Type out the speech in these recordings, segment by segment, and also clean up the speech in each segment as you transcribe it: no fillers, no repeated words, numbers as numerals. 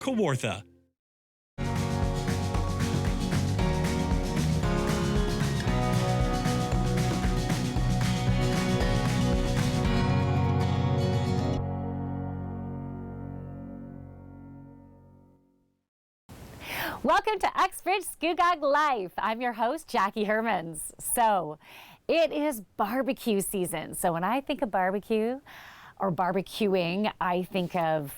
Kawartha. Welcome to Uxbridge Scugog Life. I'm your host, Jackie Hermans. So, it is barbecue season. So when I think of barbecue or barbecuing, I think of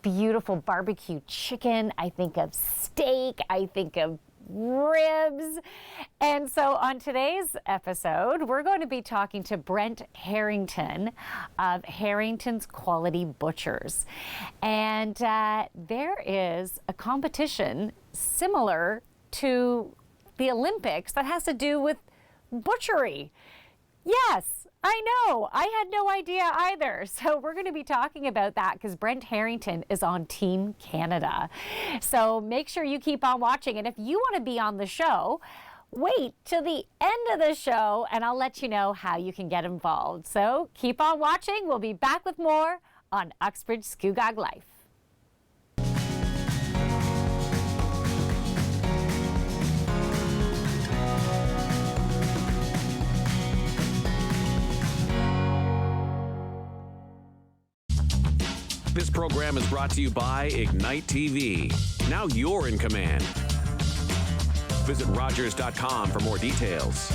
beautiful barbecue chicken, I think of steak, I think of ribs. And so on today's episode, we're going to be talking to Brent Harrington of Harrington's Quality Butchers. And there is a competition similar to the Olympics that has to do with butchery. Yes, I know. I had no idea either. So we're going to be talking about that because Brent Harrington is on Team Canada. So make sure you keep on watching. And if you want to be on the show, wait till the end of the show and I'll let you know how you can get involved. So keep on watching. We'll be back with more on Uxbridge Scugog Life. This program is brought to you by Ignite TV. Now you're in command. Visit Rogers.com for more details.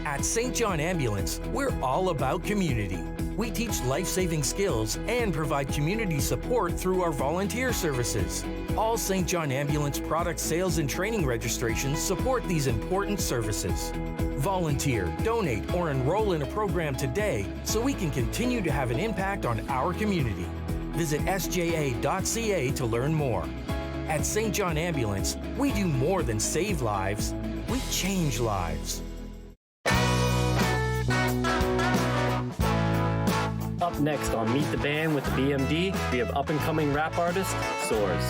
At St. John Ambulance, we're all about community. We teach life-saving skills and provide community support through our volunteer services. All St. John Ambulance product sales and training registrations support these important services. Volunteer, donate, or enroll in a program today so we can continue to have an impact on our community. Visit sja.ca to learn more. At St. John Ambulance, we do more than save lives, we change lives. Up next on Meet the Band with the BMD, we have up-and-coming rap artist, Soars.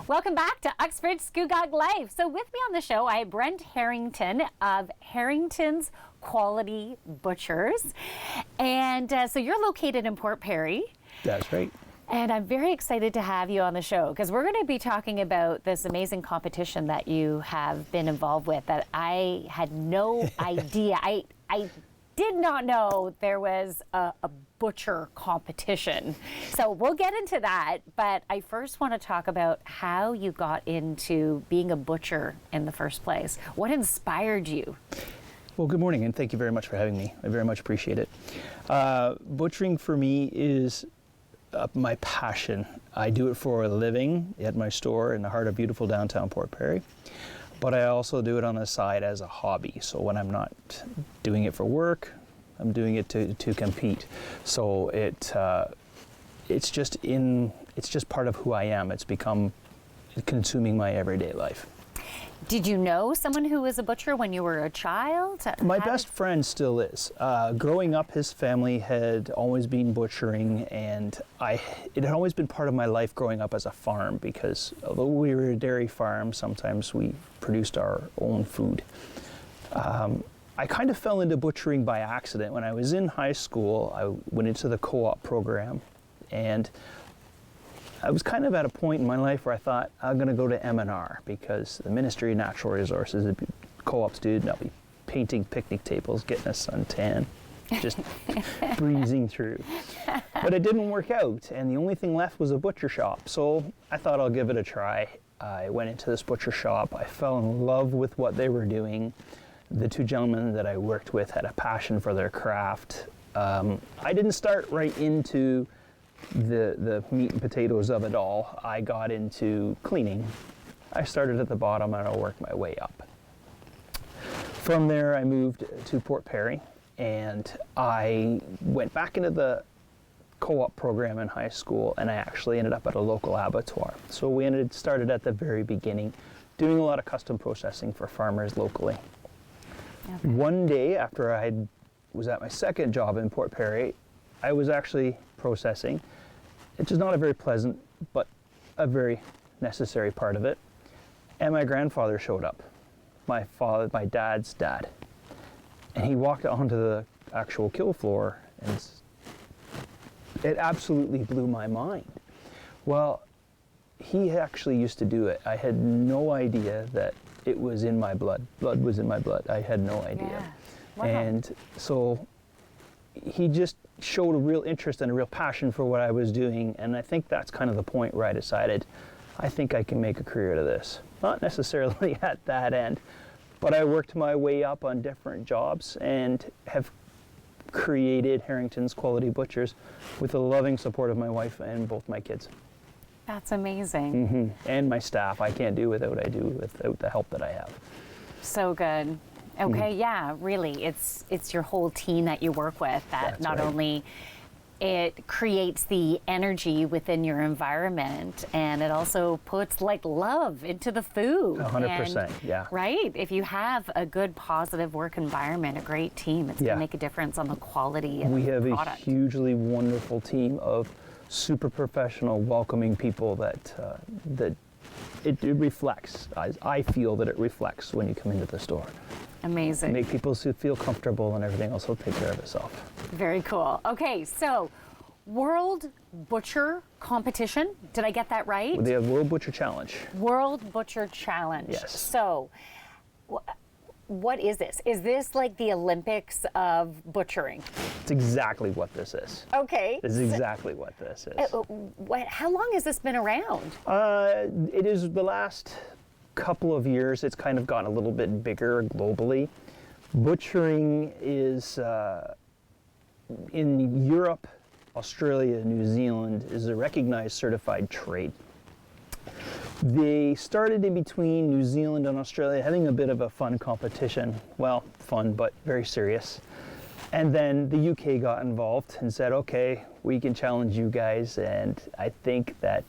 Welcome back to Uxbridge Scugog Life. So with me on the show, I have Brent Harrington of Harrington's Quality Butchers. And so you're located in Port Perry. That's right. And I'm very excited to have you on the show because we're going to be talking about this amazing competition that you have been involved with that I had no idea. I did not know there was a butcher competition. So we'll get into that, but I first want to talk about how you got into being a butcher in the first place. What inspired you? Well, good morning, and thank you very much for having me. I very much appreciate it. Butchering for me is my passion. I do it for a living at my store in the heart of beautiful downtown Port Perry. But I also do it on the side as a hobby. So when I'm not doing it for work, I'm doing it to compete. So it's just part of who I am. It's become consuming my everyday life. Did you know someone who was a butcher when you were a child? My best friend still is. Growing up, his family had always been butchering, and it had always been part of my life growing up as a farm, because although we were a dairy farm, sometimes we produced our own food. I kind of fell into butchering by accident. When I was in high school, I went into the co-op program, and I was kind of at a point in my life where I thought I'm going to go to M&R because the Ministry of Natural Resources, the co-ops do, and I'll be painting picnic tables, getting a suntan, just breezing through. But it didn't work out, and the only thing left was a butcher shop. So I thought I'll give it a try. I went into this butcher shop. I fell in love with what they were doing. The two gentlemen that I worked with had a passion for their craft. I didn't start right into the meat and potatoes of it all. I got into cleaning. I started at the bottom and I worked my way up. From there I moved to Port Perry, and I went back into the co-op program in high school, and I actually ended up at a local abattoir. So we started at the very beginning, doing a lot of custom processing for farmers locally. Okay. One day after I was at my second job in Port Perry, I was actually processing, which is not a very pleasant, but a very necessary part of it. And my grandfather showed up, my dad's dad. And he walked onto the actual kill floor, and it absolutely blew my mind. Well, he actually used to do it. I had no idea that it was in my blood. Blood was in my blood. I had no idea. Yeah. Wow. And so he just showed a real interest and a real passion for what I was doing. And I think that's kind of the point where I decided, I think I can make a career out of this. Not necessarily at that end, but I worked my way up on different jobs and have created Harrington's Quality Butchers with the loving support of my wife and both my kids. That's amazing. And my staff. I can't do without the help that I have. So good. Okay, yeah, really. It's your whole team that you work with that That's not right. only it creates the energy within your environment, and it also puts like love into the food. 100%, And, yeah. Right? If you have a good, positive work environment, a great team, it's Yeah. going to make a difference on the quality of We the have product. a hugely wonderful team of super professional, welcoming people that it reflects. I feel that it reflects when you come into the store. Amazing. Make people feel comfortable, and everything else will take care of itself. Very cool. Okay, so World Butcher Competition. Did I get that right? The World Butcher Challenge. World Butcher Challenge. Yes. So, what is this? Is this like the Olympics of butchering? It's exactly what this is. Okay. This is exactly what this is. How long has this been around? It is the last couple of years. It's kind of gotten a little bit bigger globally. Butchering is in Europe, Australia, New Zealand is a recognized certified trade. They started in between New Zealand and Australia having a bit of a fun competition. Well, fun, but very serious. And then the UK got involved and said, okay, we can challenge you guys. And I think that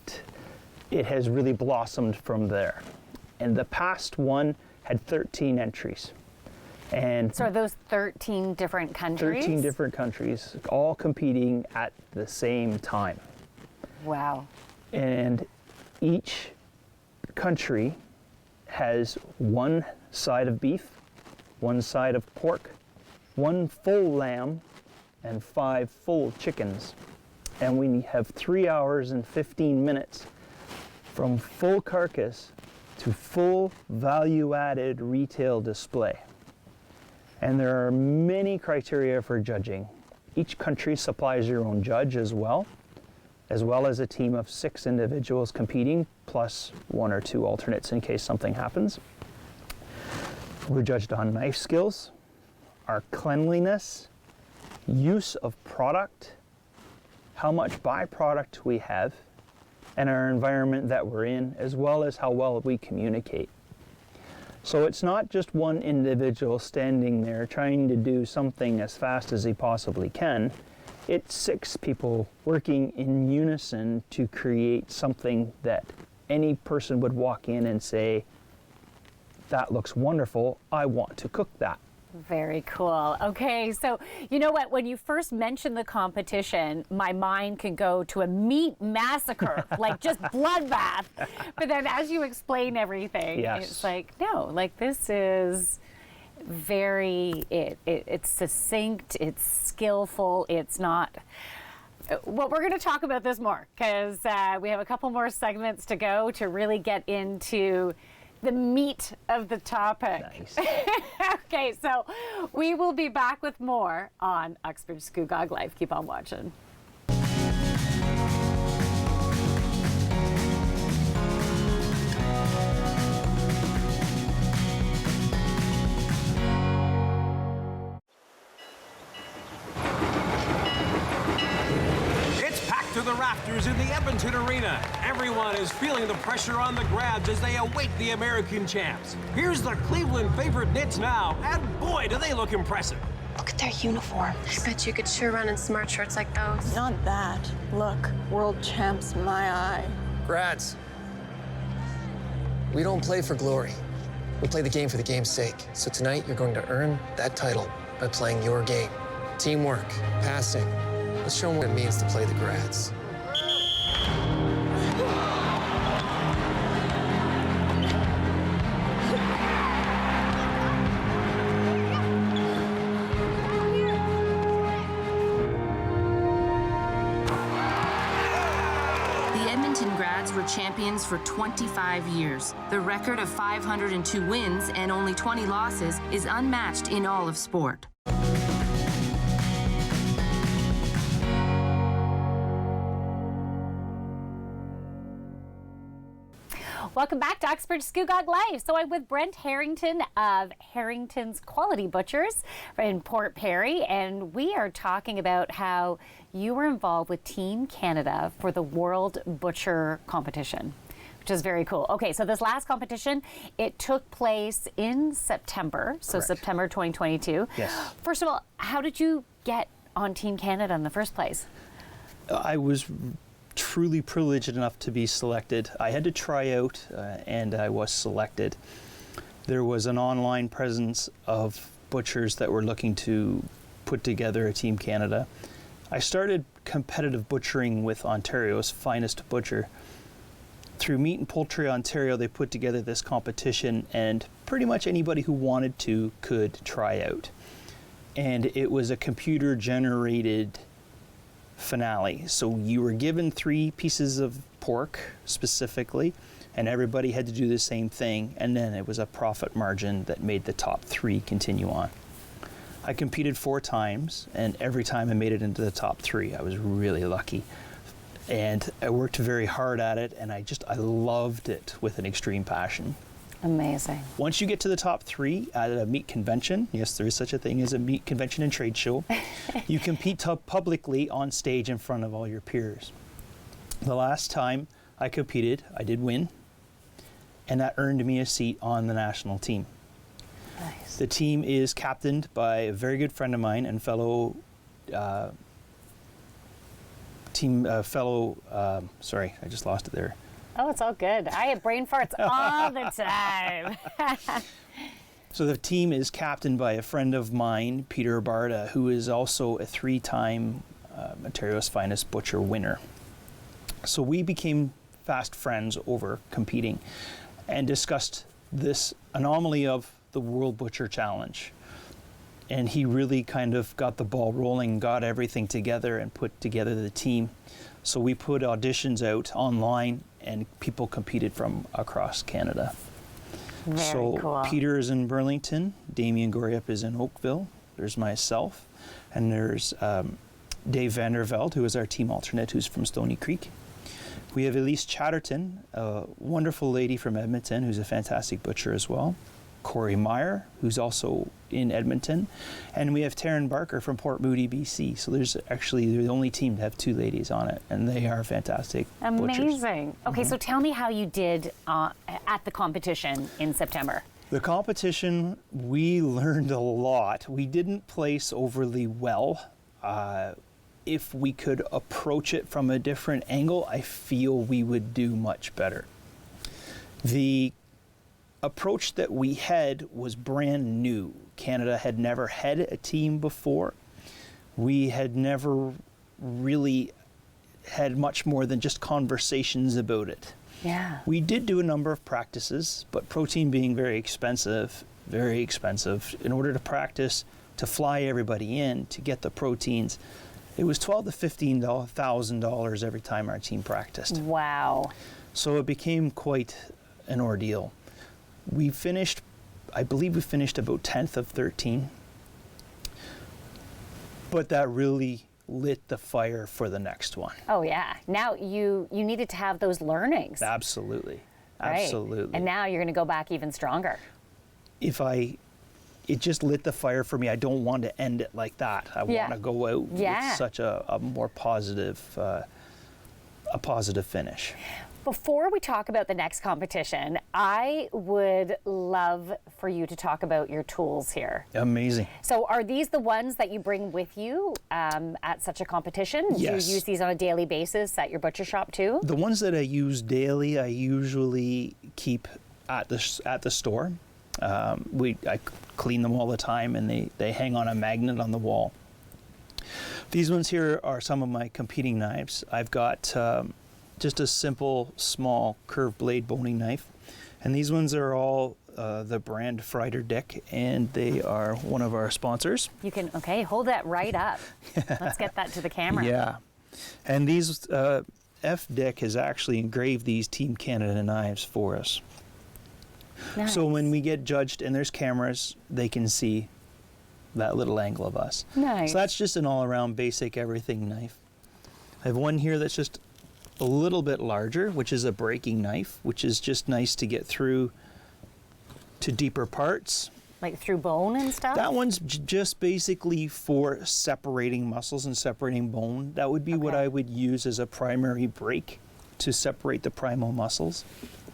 it has really blossomed from there. And the past one had 13 entries. And So are those 13 different countries? 13 different countries, all competing at the same time. Wow. And each country has one side of beef, one side of pork, one full lamb, and 5 full chickens. And we have 3 hours and 15 minutes from full carcass to full value-added retail display. And there are many criteria for judging. Each country supplies your own judge as well as a team of 6 individuals competing, plus 1 or 2 alternates in case something happens. We're judged on knife skills, our cleanliness, use of product, how much byproduct we have, and our environment that we're in, as well as how well we communicate. So it's not just one individual standing there trying to do something as fast as he possibly can. It's 6 people working in unison to create something that any person would walk in and say, that looks wonderful, I want to cook that. Very cool. Okay, so you know what? When you first mentioned the competition, my mind can go to a meat massacre, like just bloodbath. But then as you explain everything, Yes. it's like, no, like this is very, it's succinct, it's skillful, it's not. Well, we're going to talk about this more because we have a couple more segments to go to really get into the meat of the topic. Nice. Okay, so we will be back with more on Uxbridge Scugog Life. Keep on watching. It's packed to the rafters in the Edmonton Arena. Everyone is feeling the pressure on the grabs as they await the American champs. Here's the Cleveland favorite Knits now, and boy, do they look impressive. Look at their uniforms. I bet you could sure run in smart shirts like those. Not that. Look, world champs in my eye. Grads, we don't play for glory. We play the game for the game's sake. So tonight, you're going to earn that title by playing your game. Teamwork, passing, Let's show them what it means to play the grads. The Edmonton Grads were champions for 25 years. The record of 502 wins and only 20 losses is unmatched in all of sport. Welcome back to Uxbridge Scugog Life. So I'm with Brent Harrington of Harrington's Quality Butchers in Port Perry, and we are talking about how you were involved with Team Canada for the World Butcher Competition, which is very cool. Okay, so this last competition, it took place in September, so Correct. September 2022. Yes. First of all, how did you get on Team Canada in the first place? I was truly privileged enough to be selected. I had to try out and I was selected. There was an online presence of butchers that were looking to put together a Team Canada. I started competitive butchering with Ontario's finest butcher. Through Meat and Poultry Ontario, they put together this competition, and pretty much anybody who wanted to could try out. And it was a computer-generated finale. So you were given 3 pieces of pork specifically, and everybody had to do the same thing, and then it was a profit margin that made the top 3 continue on. I competed 4 times, and every time I made it into the top 3. I was really lucky. And I worked very hard at it, and I loved it with an extreme passion. Amazing. Once you get to the top 3 at a meat convention, yes, there is such a thing as a meat convention and trade show, you compete publicly on stage in front of all your peers. The last time I competed, I did win, and that earned me a seat on the national team. Nice. The team is captained by a very good friend of mine and fellow sorry, I just lost it there. Oh, it's all good. I have brain farts all the time. So the team is captained by a friend of mine, Peter Barta, who is also a 3-time Ontario's Finest Butcher winner. So we became fast friends over competing and discussed this anomaly of the World Butcher Challenge. And he really kind of got the ball rolling, got everything together and put together the team. So we put auditions out online and people competed from across Canada. Very cool. Peter is in Burlington, Damien Goriep is in Oakville, there's myself, and there's Dave Vanderveld, who is our team alternate, who's from Stony Creek. We have Elise Chatterton, a wonderful lady from Edmonton, who's a fantastic butcher as well. Corey Meyer, who's also in Edmonton, and we have Taryn Barker from Port Moody, BC. So they're the only team to have 2 ladies on it, and they are fantastic butchers. Amazing. Okay, so tell me how you did at the competition in September. The competition, we learned a lot. We didn't place overly well. If we could approach it from a different angle, I feel we would do much better. The approach that we had was brand new. Canada had never had a team before. We had never really had much more than just conversations about it. Yeah. We did do a number of practices, but protein being very expensive, in order to practice, to fly everybody in, to get the proteins, it was $12,000 to $15,000 every time our team practiced. Wow. So it became quite an ordeal. I believe we finished about 10th of 13, but that really lit the fire for the next one. Oh yeah. Now you needed to have those learnings. Absolutely. Right. Absolutely. And now you're going to go back even stronger. It just lit the fire for me. I don't want to end it like that. I want to go out with such a more positive, a positive finish. Before we talk about the next competition, I would love for you to talk about your tools here. Amazing. So are these the ones that you bring with you at such a competition? Yes. Do you use these on a daily basis at your butcher shop too? The ones that I use daily, I usually keep at the store. I clean them all the time, and they hang on a magnet on the wall. These ones here are some of my competing knives. I've got just a simple, small, curved blade boning knife. And these ones are all the brand Freider Dick, and they are one of our sponsors. You can, okay, hold that right up. Let's get that to the camera. Yeah. And these, F. Dick has actually engraved these Team Canada knives for us. Nice. So when we get judged and there's cameras, they can see that little angle of us. Nice. So that's just an all-around basic everything knife. I have one here that's just a little bit larger, which is a breaking knife, which is just nice to get through to deeper parts. Like through bone and stuff? That one's just basically for separating muscles and separating bone. That would be what I would use as a primary break to separate the primal muscles.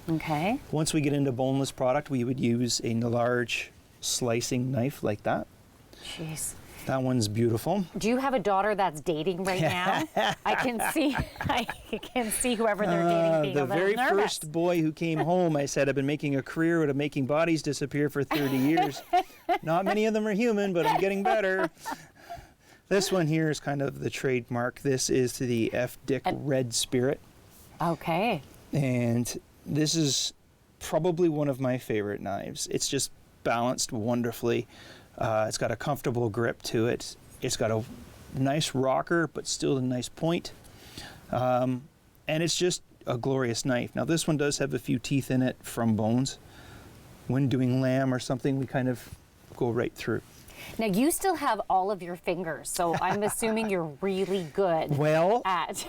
Okay. Once we get into boneless product, we would use a large slicing knife like that. Jeez. That one's beautiful. Do you have a daughter that's dating right now? I can see whoever they're dating being the a little very nervous. first boy who came home, I said, I've been making a career out of making bodies disappear for 30 years. Not many of them are human, but I'm getting better. This one here is kind of the trademark. This is the F. Dick Red Spirit. Okay. And this is probably one of my favorite knives. It's just balanced wonderfully. It's got a comfortable grip to it. It's got a nice rocker, but still a nice point. And it's just a glorious knife. Now this one does have a few teeth in it from bones. When doing lamb or something, we kind of go right through. Now you still have all of your fingers, so I'm assuming you're really good at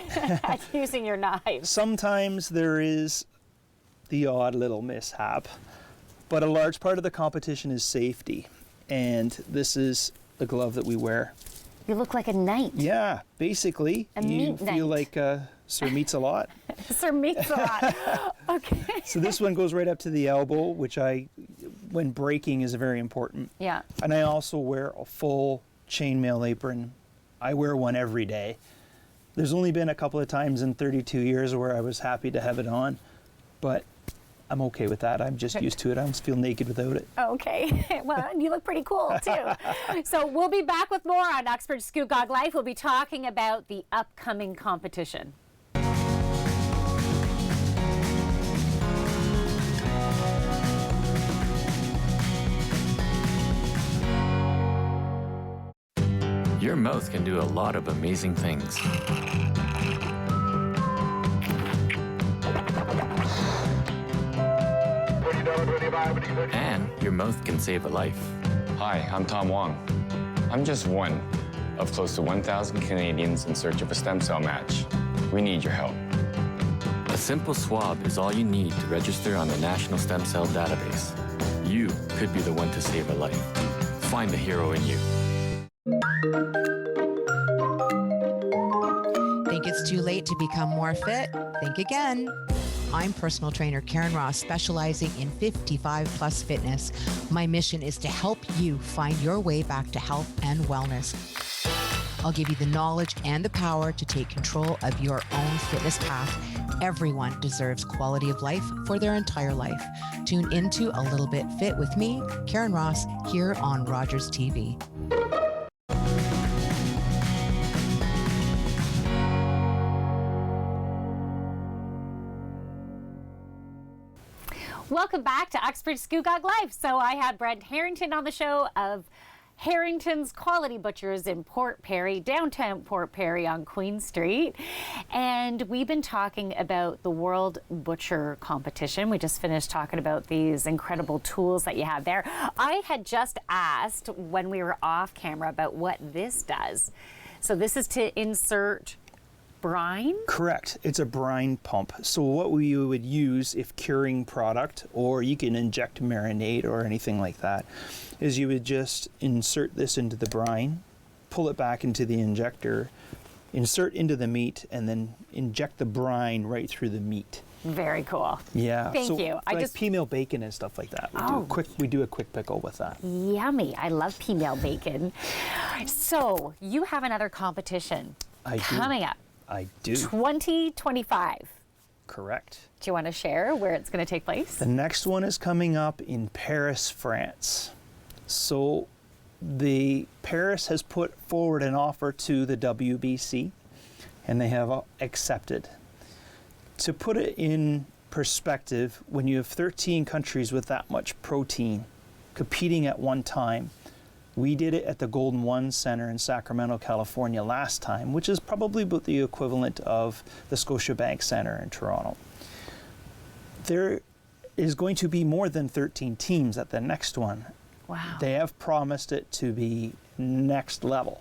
using your knives. Sometimes there is the odd little mishap, but a large part of the competition is safety. And this is the glove that we wear. You look like a knight. Yeah, basically. You feel like Sir Meats-a-Lot. Sir Meats-a-Lot. Okay. So this one goes right up to the elbow, which when breaking is very important. Yeah. And I also wear a full chainmail apron. I wear one every day. There's only been a couple of times in 32 years where I was happy to have it on, but I'm okay with that. I'm just used to it. I almost feel naked without it. Okay. Well, you look pretty cool, too. So we'll be back with more on Uxbridge Scugog Life. We'll be talking about the upcoming competition. Your mouth can do a lot of amazing things. And your mouth can save a life. Hi, I'm Tom Wong. I'm just one of close to 1,000 Canadians in search of a stem cell match. We need your help. A simple swab is all you need to register on the National Stem Cell Database. You could be the one to save a life. Find the hero in you. Think it's too late to become more fit? Think again. I'm personal trainer Karen Ross, specializing in 55-plus fitness. My mission is to help you find your way back to health and wellness. I'll give you the knowledge and the power to take control of your own fitness path. Everyone deserves quality of life for their entire life. Tune into A Little Bit Fit with me, Karen Ross, here on Rogers TV. Welcome back to Uxbridge Scugog Life. So I had Brent Harrington on the show of Harrington's Quality Butchers in Port Perry, downtown Port Perry on Queen Street. And we've been talking about the World Butcher Competition. We just finished talking about these incredible tools that you have there. I had just asked when we were off camera about what this does. So this is to insert brine? Correct. It's a brine pump. So what we would use if curing product, or you can inject marinade or anything like that, is you would just insert this into the brine, pull it back into the injector, insert into the meat, and then inject the brine right through the meat. Very cool. Yeah. Thank you. Like female bacon and stuff like that. We do a quick pickle with that. Yummy. I love female bacon. So you have another competition coming up. I do. 2025. Correct. Do you want to share where it's going to take place? The next one is coming up in Paris, France. So Paris has put forward an offer to the WBC, and they have accepted. To put it in perspective, when you have 13 countries with that much protein competing at one time, we did it at the Golden One Center in Sacramento, California last time, which is probably about the equivalent of the Scotiabank Center in Toronto. There is going to be more than 13 teams at the next one. Wow. They have promised it to be next level.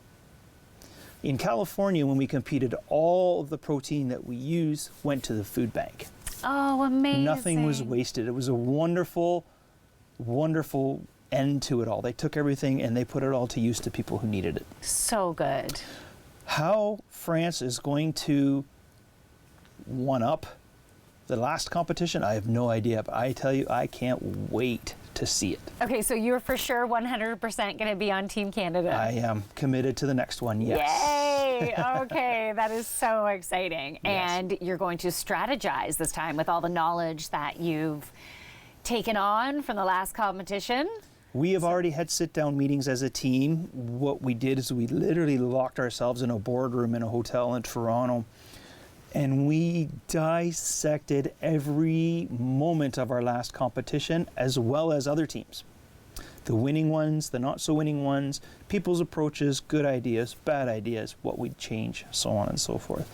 In California, when we competed, all of the protein that we use went to the food bank. Oh, amazing. Nothing was wasted. It was a wonderful, wonderful end to it all. They took everything and they put it all to use to people who needed it. So good. How France is going to one up the last competition, I have no idea, but I tell you, I can't wait to see it. Okay, so you're for sure 100% going to be on Team Canada. I am committed to the next one, yes. Yay! Okay, that is so exciting. Yes. And you're going to strategize this time with all the knowledge that you've taken on from the last competition. We have already had sit-down meetings as a team. What we did is we literally locked ourselves in a boardroom in a hotel in Toronto, and we dissected every moment of our last competition, as well as other teams. The winning ones, the not so winning ones, people's approaches, good ideas, bad ideas, what we'd change, so on and so forth.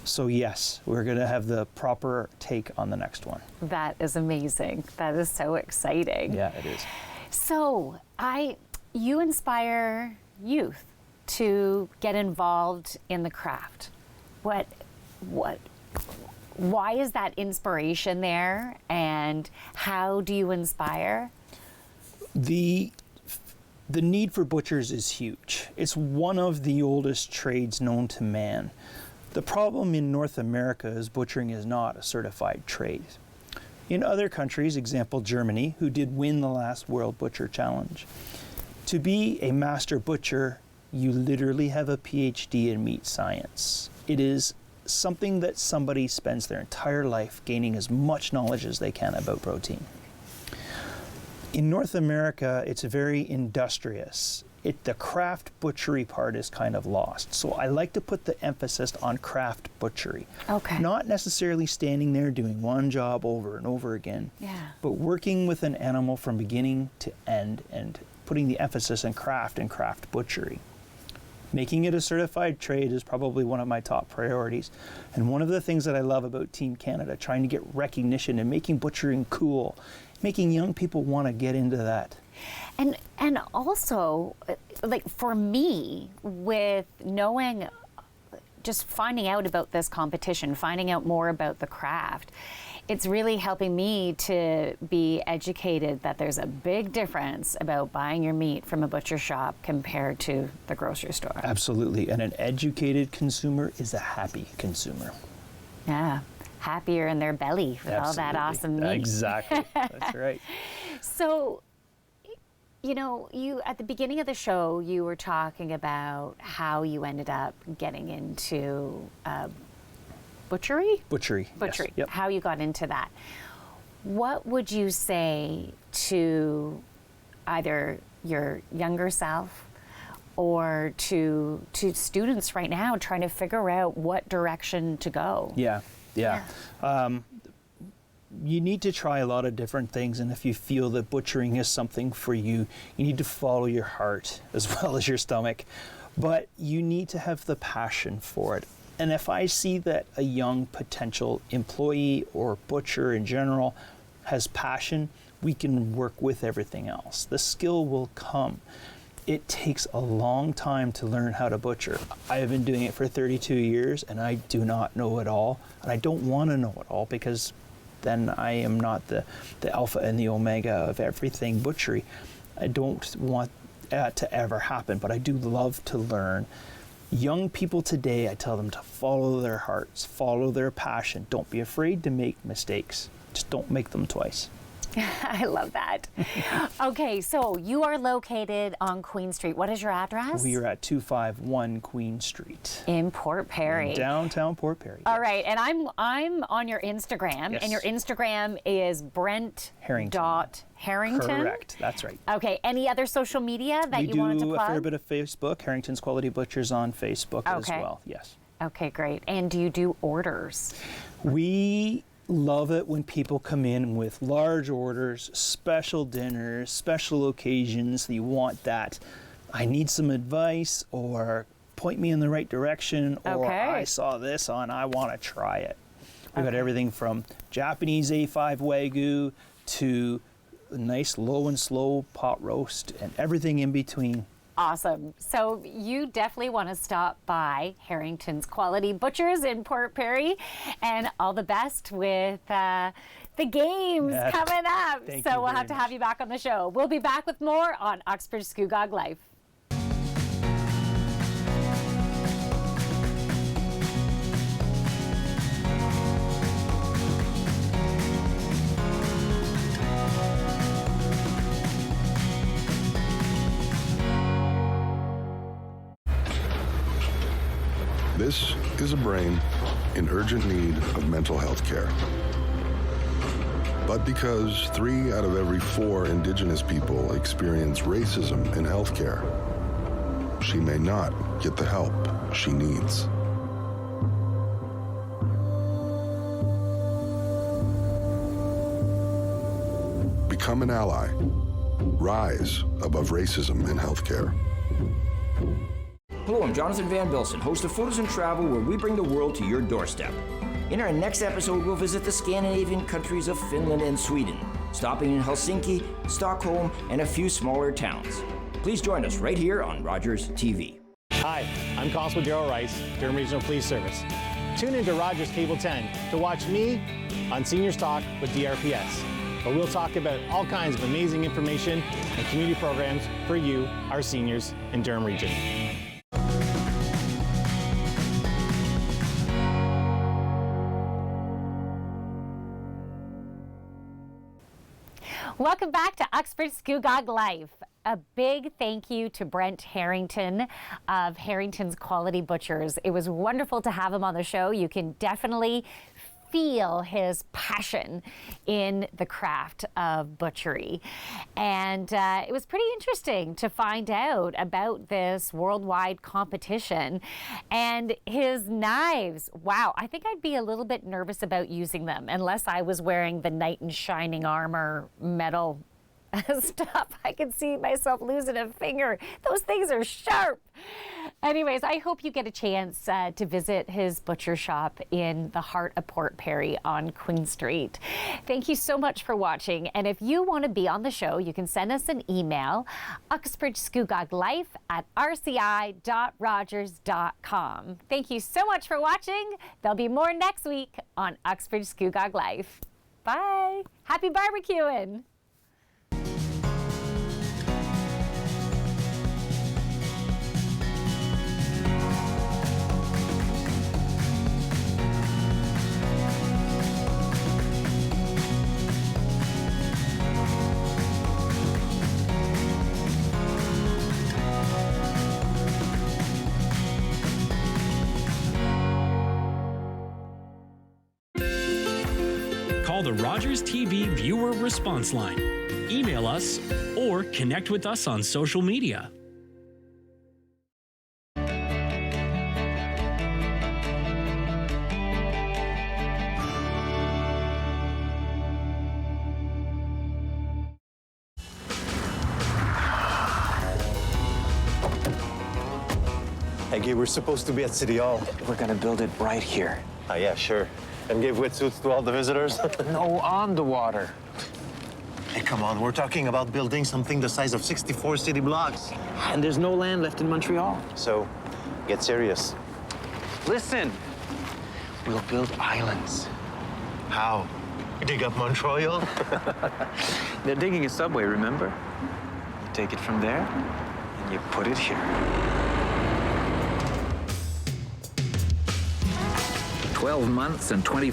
So yes, we're going to have the proper take on the next one. That is amazing. That is so exciting. Yeah, it is. So you inspire youth to get involved in the craft. Why is that inspiration there, and how do you inspire? The need for butchers is huge. It's one of the oldest trades known to man. The problem in North America is butchering is not a certified trade. In other countries, example Germany, who did win the last World Butcher Challenge, to be a master butcher, you literally have a PhD in meat science. It is something that somebody spends their entire life gaining as much knowledge as they can about protein. In North America, it's very industrious. The craft butchery part is kind of lost. So I like to put the emphasis on craft butchery. Okay. Not necessarily standing there doing one job over and over again, but working with an animal from beginning to end and putting the emphasis on craft and craft butchery. Making it a certified trade is probably one of my top priorities. And one of the things that I love about Team Canada, trying to get recognition and making butchering cool, making young people want to get into that. And also, like for me, with knowing, just finding out about this competition, finding out more about the craft, it's really helping me to be educated that there's a big difference about buying your meat from a butcher shop compared to the grocery store. Absolutely, and an educated consumer is a happy consumer. Yeah, happier in their belly with all that awesome meat. Exactly, that's right. So, you know, you at the beginning of the show, you were talking about how you ended up getting into butchery? Butchery, Butchery, yes. Yep. How you got into that. What would you say to either your younger self or to students right now trying to figure out what direction to go? Yeah. You need to try a lot of different things, and if you feel that butchering is something for you, you need to follow your heart as well as your stomach, but you need to have the passion for it. And if I see that a young potential employee or butcher in general has passion, we can work with everything else. The skill will come. It takes a long time to learn how to butcher. I have been doing it for 32 years and I do not know it all, and I don't want to know it all because then I am not the alpha and the omega of everything butchery. I don't want that to ever happen, but I do love to learn. Young people today, I tell them to follow their hearts, follow their passion. Don't be afraid to make mistakes. Just don't make them twice. I love that. Okay, so you are located on Queen Street. What is your address? We are at 251 Queen Street. In Port Perry. In downtown Port Perry. All right, and I'm on your Instagram, Yes. and your Instagram is Brent Harrington. Correct, that's right. Okay, any other social media that you wanted to We do plug? a fair bit of Facebook, Harrington's Quality Butchers on Facebook as well, yes. Okay, great. And do you do orders? We love it when people come in with large orders, special dinners, special occasions. You want that, I need some advice, or point me in the right direction, or I saw this on, I want to try it. We've got everything from Japanese A5 Wagyu to nice low and slow pot roast and everything in between. Awesome. So you definitely want to stop by Harrington's Quality Butchers in Port Perry, and all the best with the games coming up. So we'll have to have you back on the show. We'll be back with more on Uxbridge Scugog Life. This is a brain in urgent need of mental health care. But because 3 out of every 4 Indigenous people experience racism in healthcare, she may not get the help she needs. Become an ally. Rise above racism in healthcare. Hello, I'm Jonathan Van Bilsen, host of Photos and Travel, where we bring the world to your doorstep. In our next episode, we'll visit the Scandinavian countries of Finland and Sweden, stopping in Helsinki, Stockholm, and a few smaller towns. Please join us right here on Rogers TV. Hi, I'm Constable Darrell Rice, Durham Regional Police Service. Tune into Rogers Cable 10 to watch me on Seniors Talk with DRPS, where we'll talk about all kinds of amazing information and community programs for you, our seniors in Durham Region. Welcome back to Uxbridge Scugog Life. A big thank you to Brent Harrington of Harrington's Quality Butchers. It was wonderful to have him on the show. You can definitely feel his passion in the craft of butchery. And it was pretty interesting to find out about this worldwide competition and his knives. Wow, I think I'd be a little bit nervous about using them unless I was wearing the knight in shining armor metal stuff. I could see myself losing a finger. Those things are sharp. Anyways, I hope you get a chance to visit his butcher shop in the heart of Port Perry on Queen Street. Thank you so much for watching. And if you want to be on the show, you can send us an email, uxbridgescugoglife@rci.rogers.com. Thank you so much for watching. There'll be more next week on Uxbridge Scugog Life. Bye. Happy barbecuing. Call the Rogers TV viewer response line, email us, or connect with us on social media. Hey, Gabe, we're supposed to be at City Hall. We're gonna build it right here. Yeah, sure. And give wetsuits to all the visitors? No, on the water. Hey, come on. We're talking about building something the size of 64 city blocks. And there's no land left in Montreal. So, get serious. Listen, we'll build islands. How? Dig up Montreal? They're digging a subway, remember? You take it from there, and you put it here. 12 months and 20